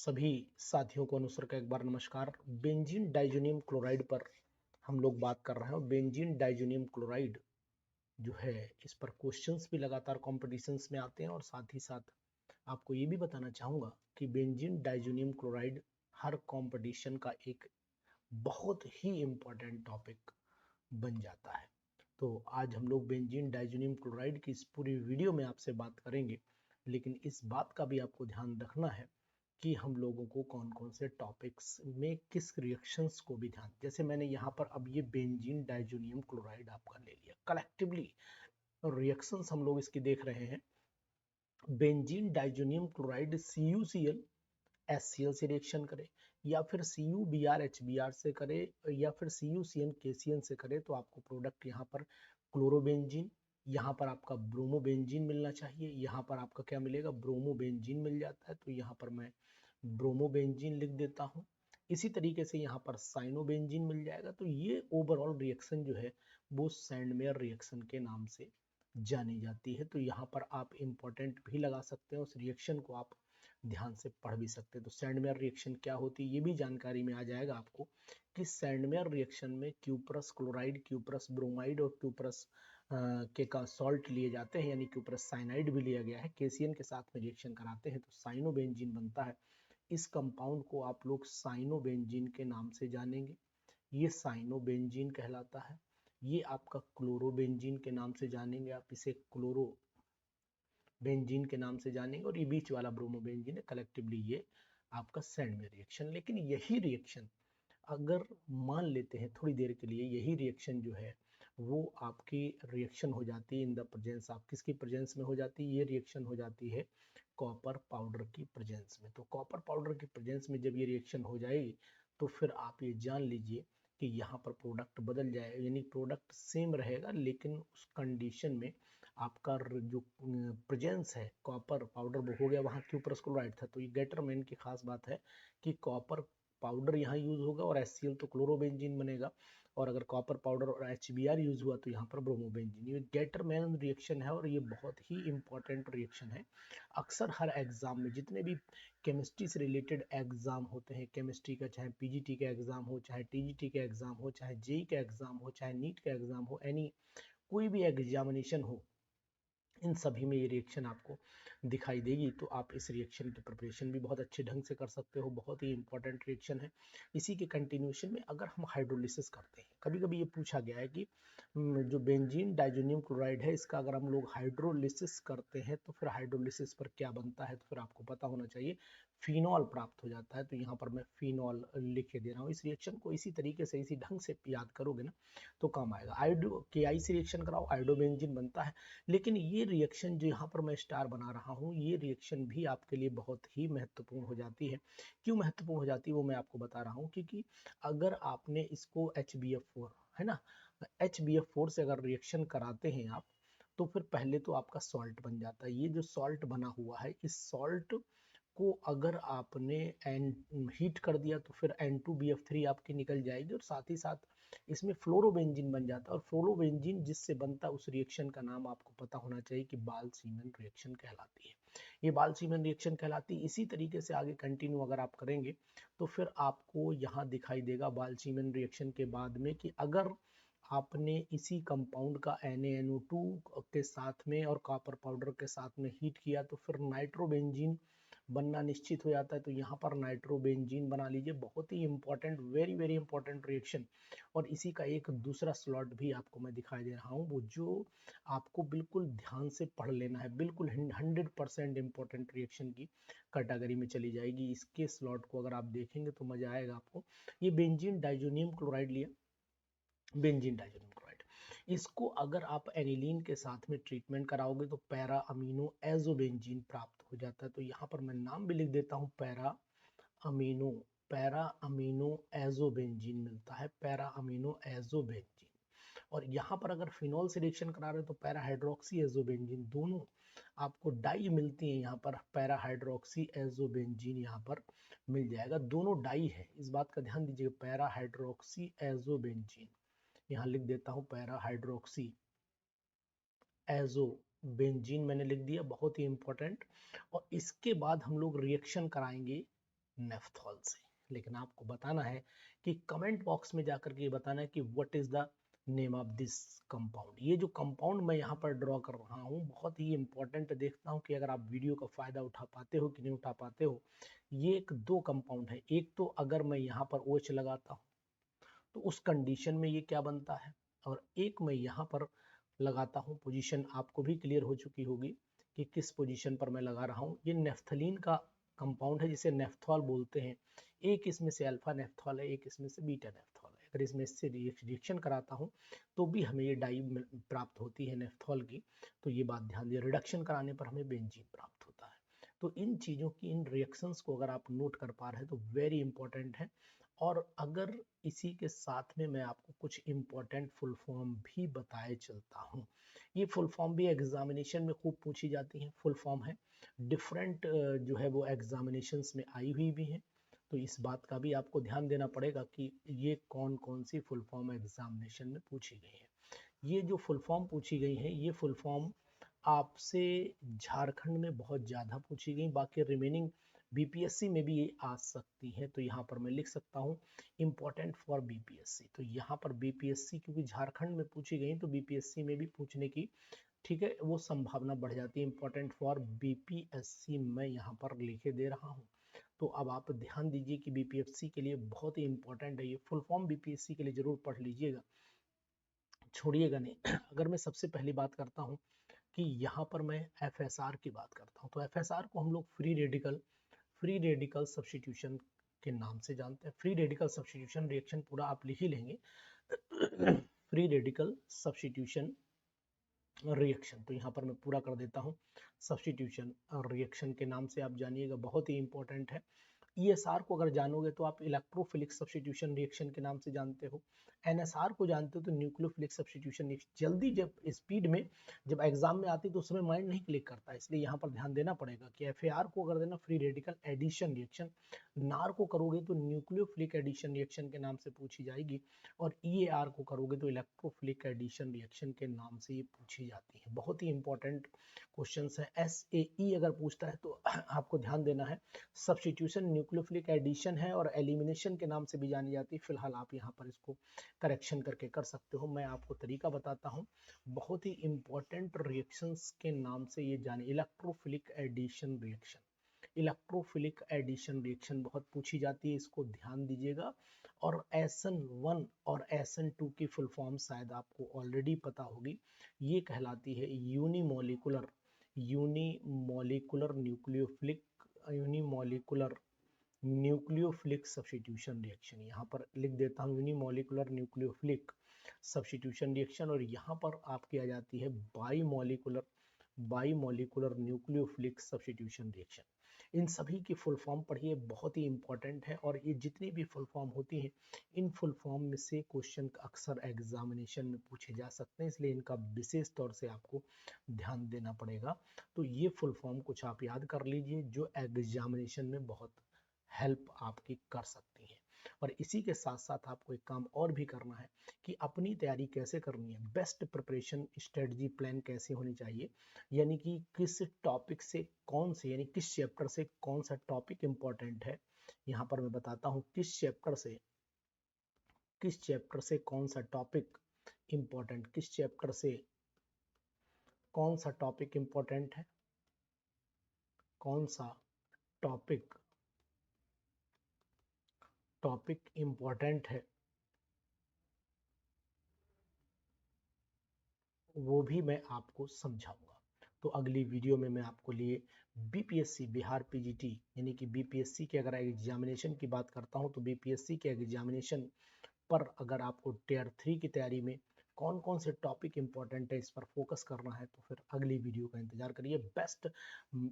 सभी साथियों को अनुसर का एक बार नमस्कार। बेंजीन डाइजोनियम क्लोराइड पर हम लोग बात कर रहे हैं। बेंजीन डाइजोनियम क्लोराइड जो है, इस पर क्वेश्चंस भी लगातार कॉम्पिटिशन्स में आते हैं और साथ ही साथ आपको ये भी बताना चाहूँगा कि बेंजीन डाइजोनियम क्लोराइड हर कॉम्पिटिशन का एक बहुत ही इम्पोर्टेंट टॉपिक बन जाता है। तो आज हम लोग बेंजीन डाइजोनियम क्लोराइड की इस पूरी वीडियो में आपसे बात करेंगे, लेकिन इस बात का भी आपको ध्यान रखना है कि हम लोगों को कौन कौन से टॉपिक्स में किस रिएक्शंस को भी ध्यान, जैसे मैंने यहाँ पर अब ये बेंजीन डाइजोनियम क्लोराइड आपका ले लिया, कलेक्टिवली रिएक्शंस हम लोग इसकी देख रहे हैं। Benzene diazonium chloride CuCl HCl से रिएक्शन करे, या फिर CuBr HBr से करे, या फिर CuCN KCN से करे, तो आपको प्रोडक्ट यहाँ पर क्लोरोबेंजीन, यहाँ पर आपका ब्रोमोबेंजीन मिलना चाहिए। यहाँ पर आपका क्या मिलेगा, ब्रोमोबेंजीन मिल जाता है, तो यहाँ पर मैं ब्रोमोबेंजीन लिख देता हूँ। इसी तरीके से यहाँ पर साइनोबेंजीन मिल जाएगा। तो ये ओवरऑल रिएक्शन जो है वो सैंडमेयर रिएक्शन के नाम से जानी जाती है। तो यहाँ पर आप इम्पोर्टेंट भी लगा सकते हैं, उस रिएक्शन को आप ध्यान से पढ़ भी सकते हैं। तो सैंडमेयर रिएक्शन क्या होती है ये भी जानकारी में आ जाएगा आपको कि सैंडमेयर रिएक्शन में क्यूप्रस क्लोराइड, क्यूप्रस ब्रोमाइड और क्यूप्रस के का सॉल्ट लिए जाते हैं, यानी क्यूप्रस साइनाइड भी लिया गया है, केसीएन के साथ में रिएक्शन कराते हैं तो साइनोबेंजीन बनता है। इस कंपाउंड को आप लोग साइनोबेंजीन के नाम से जानेंगे। ये साइनोबेंजीन कहलाता है। ये आपका क्लोरोबेंजीन के नाम से जानेंगे, आप इसे क्लोरोबेंजीन के नाम से जानेंगे, और ये बीच वाला ब्रोमोबेंजीन है। कलेक्टिवली ये आपका सैंडमेयर रिएक्शन। लेकिन यही रिएक्शन अगर मान लेते हैं थोड़ी देर के लिए, यही रिएक्शन जो है वो आपकी रिएक्शन हो जाती है इन द प्रेजेंस, आप किसकी प्रेजेंस में हो जाती है, ये रिएक्शन हो जाती है कॉपर पाउडर की प्रेजेंस में। तो कॉपर पाउडर की प्रेजेंस में जब ये रिएक्शन हो जाएगी तो फिर आप ये जान लीजिए कि यहाँ पर प्रोडक्ट बदल जाएगा, यानी प्रोडक्ट सेम रहेगा, लेकिन उस कंडीशन में आपका जो प्रेजेंस है कॉपर पाउडर वो हो गया, वहाँ क्यूप्रस क्लोराइड था। तो ये गेटरमैन की खास बात है कि कॉपर पाउडर यहाँ यूज होगा और HCl तो क्लोरोबेंजीन बनेगा, और अगर कॉपर पाउडर और HBr यूज हुआ तो यहाँ पर ब्रोमोबेंजीन। ये गेटरमैन रिएक्शन है और ये बहुत ही इंपॉर्टेंट रिएक्शन है। अक्सर हर एग्जाम में जितने भी केमिस्ट्री से रिलेटेड एग्जाम होते हैं, केमिस्ट्री का चाहे PGT का एग्जाम हो, चाहे TGT का एग्जाम हो, चाहे JEE का एग्जाम हो, चाहे नीट का एग्जाम हो, एनी कोई भी एग्जामिनेशन हो, इन सभी में ये रिएक्शन आपको दिखाई देगी। तो आप इस रिएक्शन की प्रिपरेशन भी बहुत अच्छे ढंग से कर सकते हो, बहुत ही इंपॉर्टेंट रिएक्शन है। इसी के कंटिन्यूएशन में अगर हम हाइड्रोलिसिस करते हैं, कभी कभी ये पूछा गया है कि जो बेंजीन डाइजोनियम क्लोराइड है इसका अगर हम लोग हाइड्रोलिसिस करते हैं तो फिर हाइड्रोलिसिस पर क्या बनता है, तो फिर आपको पता होना चाहिए फिनॉल प्राप्त हो जाता है। तो यहाँ पर मैं फिनॉल लिख के दे रहा हूँ। इस रिएक्शन को इसी तरीके से, इसी ढंग से याद करोगे ना तो काम आएगा। आयोडो KI से रिएक्शन कराओ, आयोडोबेंजीन बनता है। लेकिन ये रिएक्शन जो यहाँ पर मैं स्टार बना रहा हूँ, ये रिएक्शन भी आपके लिए बहुत ही महत्वपूर्ण हो जाती है। क्यों महत्वपूर्ण हो जाती है वो मैं आपको बता रहा हूँ, क्योंकि अगर आपने इसको HBF4 है ना, HBF4 से अगर रिएक्शन कराते हैं आप, तो फिर पहले तो आपका सॉल्ट बन जाता है। ये जो सॉल्ट बना हुआ है, इस सॉल्ट को अगर आपने हीट कर दिया तो फिर N2BF3 आपकी निकल जाएगी, और साथ ही साथ इसमें फ्लोरोबेंजीन बन जाता है। और फ्लोरोबेंजीन जिससे बनता है उस रिएक्शन का नाम आपको पता होना चाहिए कि बाल-सीमन रिएक्शन कहलाती है। ये बाल-सीमन रिएक्शन कहलाती है। इसी तरीके से आगे कंटिन्यू अगर आप करेंगे तो फिर आपको यहाँ दिखाई देगा बाल-सीमन रिएक्शन के बाद में कि अगर आपने इसी कंपाउंड का NaNO2 के साथ में और कॉपर पाउडर के साथ में हीट किया तो फिर नाइट्रोबेंजीन बनना निश्चित हो जाता है। तो यहाँ पर नाइट्रोबेंजीन बना लीजिए। बहुत ही important, very very important reaction. और इसी का एक दूसरा स्लॉट भी आपको मैं दिखाई दे रहा हूँ, वो जो आपको बिल्कुल ध्यान से पढ़ लेना है, बिल्कुल 100% इंपॉर्टेंट रिएक्शन की कैटेगरी में चली जाएगी। इसके स्लॉट को अगर आप देखेंगे तो मजा आएगा आपको। ये बेंजीन डाइजोनियम क्लोराइड लिया, बेंजीन डाइजोनियम क्लोराइड, इसको अगर आप एनिलीन के साथ में ट्रीटमेंट कराओगे तो पैरा अमीनो एजोबेंजीन प्राप्त हो जाता है। तो यहाँ पर मैं नाम भी लिख देता हूँ, पैरा अमीनो एजोबेंजीन मिलता है, पैरा अमीनो एजोबेंजीन। और यहाँ पर अगर फिनॉल से रिएक्शन करा रहे हो तो पैरा हाइड्रोक्सी एजोबेंजीन, दोनों आपको डाई मिलती है। यहाँ पर पैरा हाइड्रोक्सी एजोबेंजीन यहाँ पर मिल जाएगा, दोनों डाई है, इस बात का ध्यान दीजिएगा। पैरा हाइड्रोक्सी एजोबेंजीन यहाँ लिख देता हूँ, पैरा हाइड्रोक्सी एजोबेंजीन मैंने लिख दिया, बहुत ही इंपॉर्टेंट। और इसके बाद हम लोग रिएक्शन कराएंगे नेफ्थॉल से। लेकिन आपको बताना है कि कमेंट बॉक्स में जाकर के बताना है कि what is the name of this compound. ये जो कंपाउंड मैं यहाँ पर ड्रॉ कर रहा हूँ बहुत ही इंपॉर्टेंट, देखता हूँ कि अगर आप वीडियो का फायदा उठा पाते हो कि नहीं उठा पाते हो। ये एक दो कंपाउंड है, एक तो अगर मैं यहाँ पर OH लगाता हूँ तो उस कंडीशन में ये क्या बनता है, और एक मैं यहाँ पर लगाता हूँ, पोजीशन आपको भी क्लियर हो चुकी होगी कि किस पोजीशन पर मैं लगा रहा हूँ। ये नेफ्थलीन का कंपाउंड है जिसे नेफ्थॉल बोलते हैं। एक इसमें से अल्फा नेफ्थॉल है, एक इसमें से बीटा नेफ्थॉल है। अगर इसमें से रिएक्शन कराता हूँ तो भी हमें ये डाई प्राप्त होती है नेफ्थॉल की। तो ये बात ध्यान दिए, रिडक्शन कराने पर हमें बेंजीन प्राप्त होता है। तो इन चीज़ों की, इन रिएक्शंस को अगर आप नोट कर पा रहे हैं तो वेरी इंपॉर्टेंट है। और अगर इसी के साथ में मैं आपको कुछ इम्पोर्टेंट फुल फॉर्म भी बताए चलता हूँ। ये फुल फॉर्म भी एग्जामिनेशन में खूब पूछी जाती हैं। फुल फॉर्म है डिफरेंट जो है वो एग्जामिनेशंस में आई हुई भी हैं। तो इस बात का भी आपको ध्यान देना पड़ेगा कि ये कौन कौन सी फुल फॉर्म एग्जामिनेशन में पूछी गई है। ये जो फुल फॉर्म पूछी गई है, ये फुल फॉर्म आपसे झारखंड में बहुत ज़्यादा पूछी गई, बाकी रिमेनिंग बीपीएससी में भी ये आ सकती है। तो यहाँ पर मैं लिख सकता हूँ इम्पोर्टेंट फॉर बीपीएससी। तो यहाँ पर बीपीएससी क्योंकि झारखंड में पूछी गई तो बीपीएससी में भी पूछने की, ठीक है, वो संभावना बढ़ जाती है। इम्पोर्टेंट फॉर बीपीएससी मैं यहाँ पर लिखे दे रहा हूँ। तो अब आप ध्यान दीजिए कि बीपीएससी के लिए बहुत ही इंपॉर्टेंट है ये फुल फॉर्म, बीपीएससी के लिए जरूर पढ़ लीजिएगा, छोड़िएगा नहीं। अगर मैं सबसे पहली बात करता हूँ कि यहाँ पर मैं एफएसआर की बात करता हूँ, तो एफएसआर को हम लोग फ्री रेडिकल सब्स्टिट्यूशन के नाम से जानते हैं। फ्री रेडिकल सब्स्टिट्यूशन रिएक्शन पूरा आप लिख ही लेंगे। फ्री रेडिकल सब्स्टिट्यूशन रिएक्शन, तो यहाँ पर मैं पूरा कर देता हूँ। सब्स्टिट्यूशन रिएक्शन के नाम से आप जानिएगा, बहुत ही इंपॉर्टेंट है। ESR को अगर जानोगे तो आप इलेक्ट्रोफिलिक सब्स्टिट्यूशन रिएक्शन के नाम से जानते हो। NSR को जानते हो तो न्यूक्लियोफिलिक सब्स्टिट्यूशन रिएक्शन। जल्दी जब स्पीड में जब एग्जाम में आती है तो उस समय माइंड नहीं क्लिक करता, इसलिए यहाँ पर ध्यान देना पड़ेगा कि FAR को अगर देना फ्री रेडिकल एडिशन रिएक्शन, नार को करोगे तो न्यूक्लियोफिलिक एडिशन रिएक्शन के नाम से पूछी जाएगी, और EAR को करोगे तो इलेक्ट्रोफिलिक एडिशन रिएक्शन के नाम से ये पूछी जाती है। बहुत ही इंपॉर्टेंट क्वेश्चन है। SAE अगर पूछता है तो आपको ध्यान देना है। सब्स्टिट्यूशन न्यूक्लियोफिलिक एडिशन है और एलिमिनेशन के नाम से भी जानी जाती है। फिलहाल आप यहाँ पर इसको करेक्शन करके कर सकते हो, मैं आपको तरीका बताता हूँ। बहुत ही इंपॉर्टेंट रिएक्शंस के नाम से ये जाने, electrophilic addition reaction. Electrophilic addition reaction बहुत पूछी जाती है, इसको ध्यान दीजिएगा। और SN1 और SN2 की फुल फॉर्म शायद आपको ऑलरेडी पता होगी। ये कहलाती है यूनिमोलिकुलर न्यूक्लियोफिलिक सब्स्टिट्यूशन रिएक्शन। यहाँ पर लिख देता हूँ यूनिमोलिकुलर न्यूक्लियोफिलिक सब्स्टिट्यूशन रिएक्शन, और यहाँ पर आपकी आ जाती है बाईमोलिकुलर न्यूक्लियोफिलिक सब्स्टिट्यूशन रिएक्शन। इन सभी की फुल फॉर्म पढ़िए, बहुत ही इंपॉर्टेंट है। और ये जितनी भी फुल फॉर्म होती हैं, इन फुल फॉर्म में से क्वेश्चन अक्सर एग्जामिनेशन में पूछे जा सकते हैं, इसलिए इनका विशेष तौर से आपको ध्यान देना पड़ेगा। तो ये फुल फॉर्म कुछ आप याद कर लीजिए जो एग्जामिनेशन में बहुत हेल्प आपकी कर सकती है। और इसी के साथ साथ आपको एक काम और भी करना है कि अपनी तैयारी कैसे करनी है, बेस्ट प्रिपरेशन स्ट्रेटजी प्लान कैसे होनी चाहिए, यानी कि किस टॉपिक से कौन से, यानी किस चैप्टर से कौन सा टॉपिक इंपॉर्टेंट है। यहाँ पर मैं बताता हूँ किस चैप्टर से कौन सा टॉपिक इंपॉर्टेंट, किस चैप्टर से कौन सा टॉपिक इंपॉर्टेंट है, कौन सा टॉपिक इंपॉर्टेंट है, वो भी मैं आपको समझाऊंगा। तो अगली वीडियो में मैं आपको लिए बीपीएससी बिहार पीजीटी यानी कि बीपीएससी के अगर एग्जामिनेशन की बात करता हूं तो बीपीएससी के एग्जामिनेशन पर अगर आपको टियर 3 की तैयारी में कौन कौन से टॉपिक इंपॉर्टेंट है इस पर फोकस करना है, तो फिर अगली वीडियो का इंतजार करिए। बेस्ट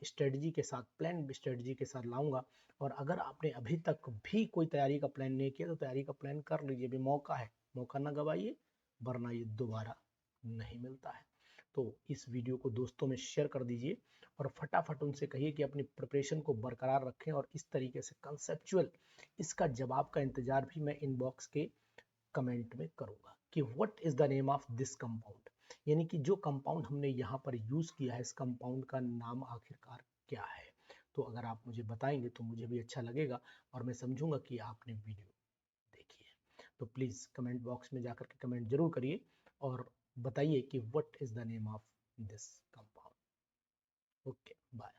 स्ट्रेटजी के साथ, प्लान स्ट्रेटजी के साथ लाऊंगा। और अगर आपने अभी तक भी कोई तैयारी का प्लान नहीं किया तो तैयारी का प्लान कर लीजिए, भी मौका है, मौका ना गवाइए, वरना ये दोबारा नहीं मिलता है। तो इस वीडियो को दोस्तों में शेयर कर दीजिए और फटाफट उनसे कहिए कि अपनी प्रिपरेशन को बरकरार रखें, और इस तरीके से कंसेप्चुअल इसका जवाब का इंतजार भी मैं इनबॉक्स के कमेंट में करूंगा कि what is the name of this compound, यानी कि जो कंपाउंड हमने यहाँ पर यूज किया है इस कंपाउंड का नाम आखिरकार क्या है। तो अगर आप मुझे बताएंगे तो मुझे भी अच्छा लगेगा और मैं समझूंगा कि आपने वीडियो देखी है। तो प्लीज़ कमेंट बॉक्स में जाकर के कमेंट जरूर करिए और बताइए कि what is the name of this compound. Okay, bye.